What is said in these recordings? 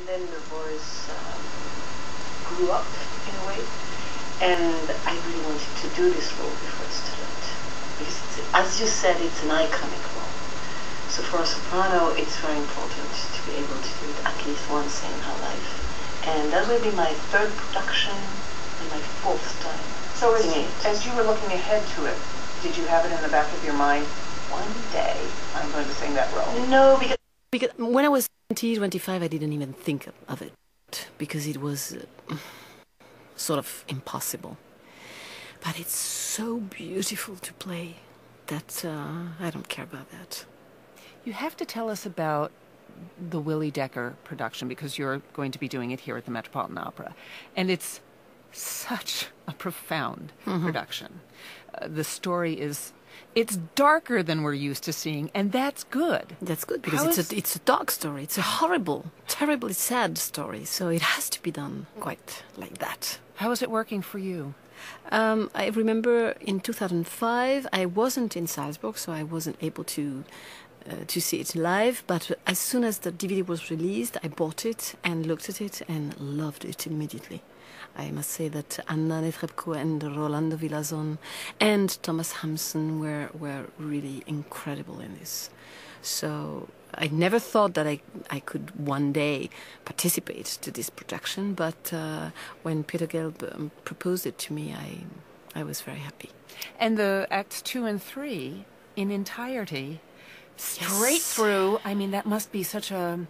then the voice grew up in a way, and I really wanted to do this role before it started, because as you said, it's an iconic role. So for a soprano, it's very important to be able to do it at least once in her life, and that will be my third production and my fourth time. So as you were looking ahead to it, did you have it in the back of your mind, one day I'm going to sing that role? No, because when I was 20, 25, I didn't even think of it, because it was sort of impossible. But it's so beautiful to play that I don't care about that. You have to tell us about the Willy Decker production, because you're going to be doing it here at the Metropolitan Opera. And it's such a profound production. The story it's darker than we're used to seeing, and that's good. That's good, because it's a dark story. It's a horrible, terribly sad story. So it has to be done quite like that. How is it working for you? I remember in 2005, I wasn't in Salzburg, so I wasn't able to see it live. But as soon as the DVD was released, I bought it and looked at it and loved it immediately. I must say that Anna Netrebko and Rolando Villazon and Thomas Hampson were really incredible in this. So I never thought that I could one day participate to this production, but when Peter Gelb proposed it to me, I was very happy. And the acts 2 and 3 in entirety, straight through, I mean, that must be such a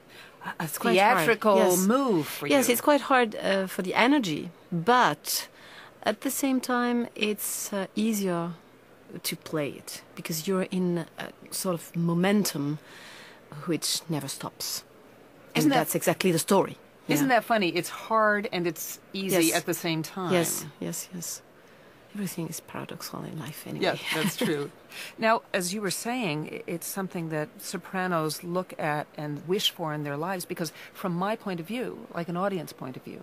theatrical move for you. Yes, it's quite hard for the energy, but at the same time, it's easier to play it, because you're in a sort of momentum which never stops. And that's exactly the story. Isn't that funny? It's hard and it's easy at the same time. Yes, yes, yes. Everything is paradoxical in life anyway. Yeah, that's true. Now, as you were saying, it's something that sopranos look at and wish for in their lives, because from my point of view, like an audience point of view,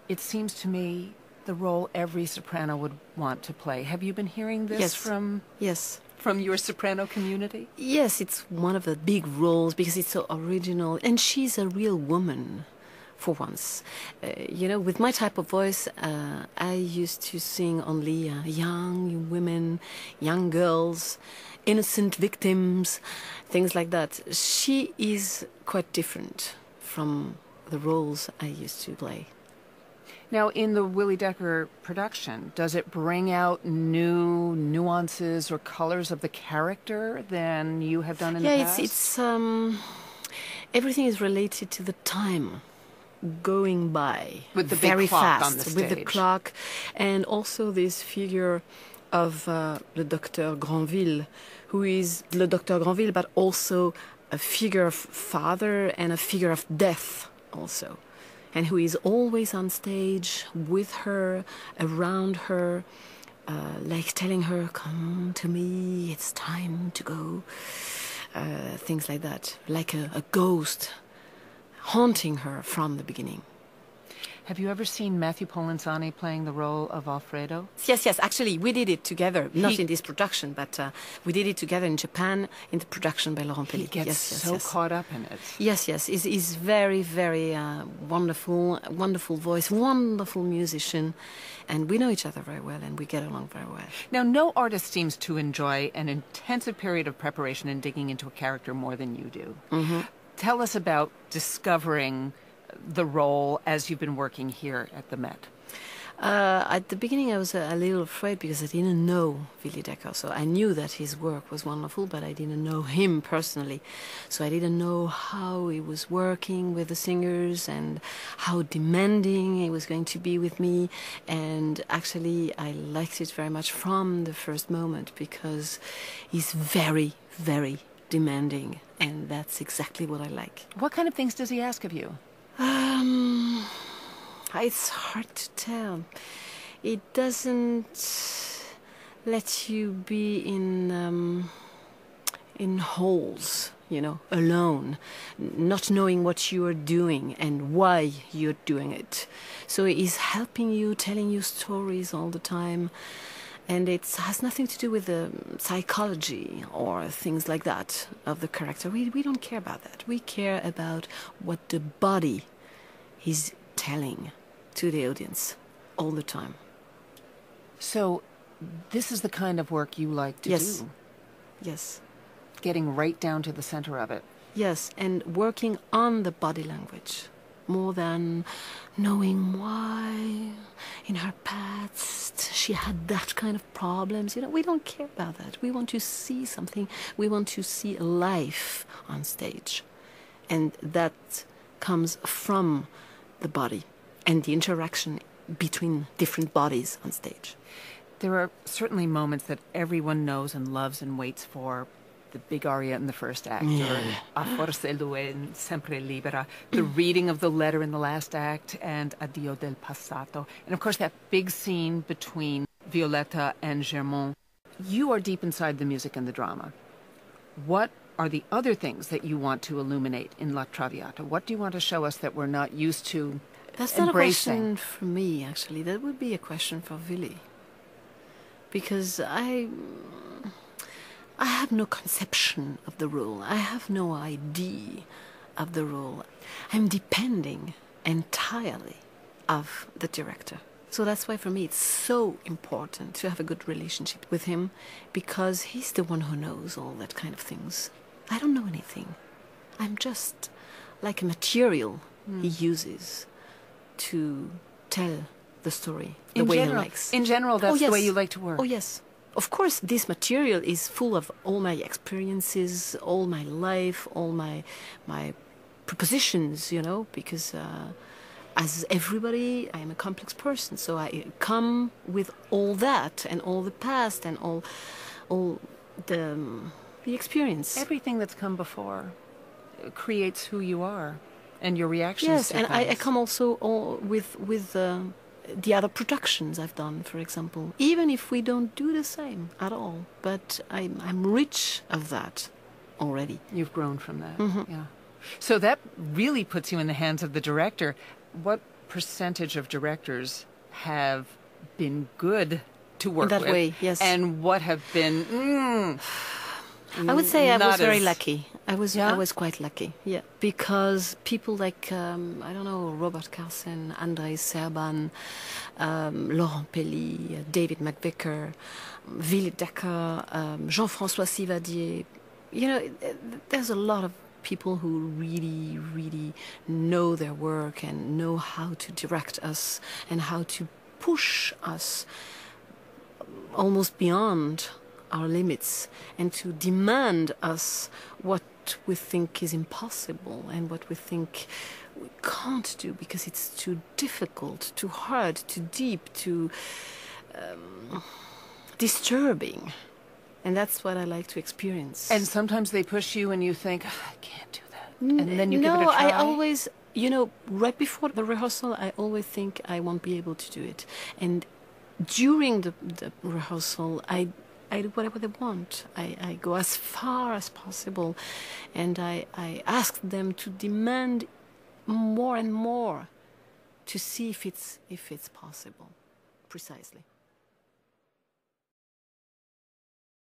it seems to me the role every soprano would want to play. Have you been hearing this from your soprano community? Yes, it's one of the big roles, because it's so original, and she's a real woman. For once, you know, with my type of voice, I used to sing only young women, young girls, innocent victims, things like that. She is quite different from the roles I used to play. Now, in the Willy Decker production, does it bring out new nuances or colors of the character than you have done in the past? Yeah, it's everything is related to the time going by with the very big clock fast on the stage. With the clock, and also this figure of the Dr. Granville, who is the Dr. Granville, but also a figure of father and a figure of death also, and who is always on stage with her, around her, like telling her, "Come to me, it's time to go," things like that, like a ghost haunting her from the beginning. Have you ever seen Matthew Polenzani playing the role of Alfredo? Yes. Actually, we did it together, not in this production, but we did it together in Japan in the production by Laurent Pellic. He gets so caught up in it. Yes. He's very, very wonderful voice, wonderful musician, and we know each other very well, and we get along very well. Now, no artist seems to enjoy an intensive period of preparation and digging into a character more than you do. Tell us about discovering the role as you've been working here at the Met. At the beginning, I was a little afraid, because I didn't know Willy Decker. So I knew that his work was wonderful, but I didn't know him personally. So I didn't know how he was working with the singers and how demanding he was going to be with me. And actually, I liked it very much from the first moment, because he's very, very demanding, and that's exactly what I like. What kind of things does he ask of you? It's hard to tell. It doesn't let you be in holes, you know, alone, not knowing what you are doing and why you're doing it. So he's helping you, telling you stories all the time. And it has nothing to do with the psychology or things like that of the character. We don't care about that. We care about what the body he's telling to the audience all the time. So this is the kind of work you like to Yes. do? Yes. Getting right down to the center of it. Yes, and working on the body language more than knowing why in her past she had that kind of problems. You know, we don't care about that. We want to see something. We want to see life on stage. And that comes from the body and the interaction between different bodies on stage. There are certainly moments that everyone knows and loves and waits for. The big aria in the first act, or A forse lui sempre libera, the reading of the letter in the last act, and Addio del passato. And of course that big scene between Violetta and Germont. You are deep inside the music and the drama. What are the other things that you want to illuminate in La Traviata? What do you want to show us that we're not used to That's not embracing? a question for me, actually. That would be a question for Willy. Because I have no conception of the role. I have no idea of the role. I'm depending entirely of the director. So that's why for me it's so important to have a good relationship with him, because he's the one who knows all that kind of things. I don't know anything. I'm just like a material he uses to tell the story the way he likes. In general, that's the way you like to work. Oh, yes. Of course, this material is full of all my experiences, all my life, all my propositions, you know, because as everybody, I am a complex person. So I come with all that and all the past and all the experience. Everything that's come before creates who you are and your reactions. Yes, to and I things. come also with the other productions I've done, for example, even if we don't do the same at all. But I'm rich of that already. You've grown from that. Mm-hmm. Yeah. So that really puts you in the hands of the director. What percentage of directors have been good to work In that with? way, yes. And what have been... I would say I was not very as- lucky. I was Yeah? I was quite lucky, yeah, because people like I don't know, Robert Carson, Andrei Serban, Laurent Pelly, David McVicker, Willy Decker, Jean-François Sivadier. You know, there's a lot of people who really, really know their work and know how to direct us and how to push us almost beyond our limits and to demand us what we think is impossible and what we think we can't do because it's too difficult, too hard, too deep, too disturbing. And that's what I like to experience. And sometimes they push you and you think, "Ah, I can't do that." And then you give it a No, try. I always, you know, right before the rehearsal, I always think I won't be able to do it. And during the rehearsal, I do whatever they want. I go as far as possible, and I ask them to demand more and more to see if it's possible, precisely.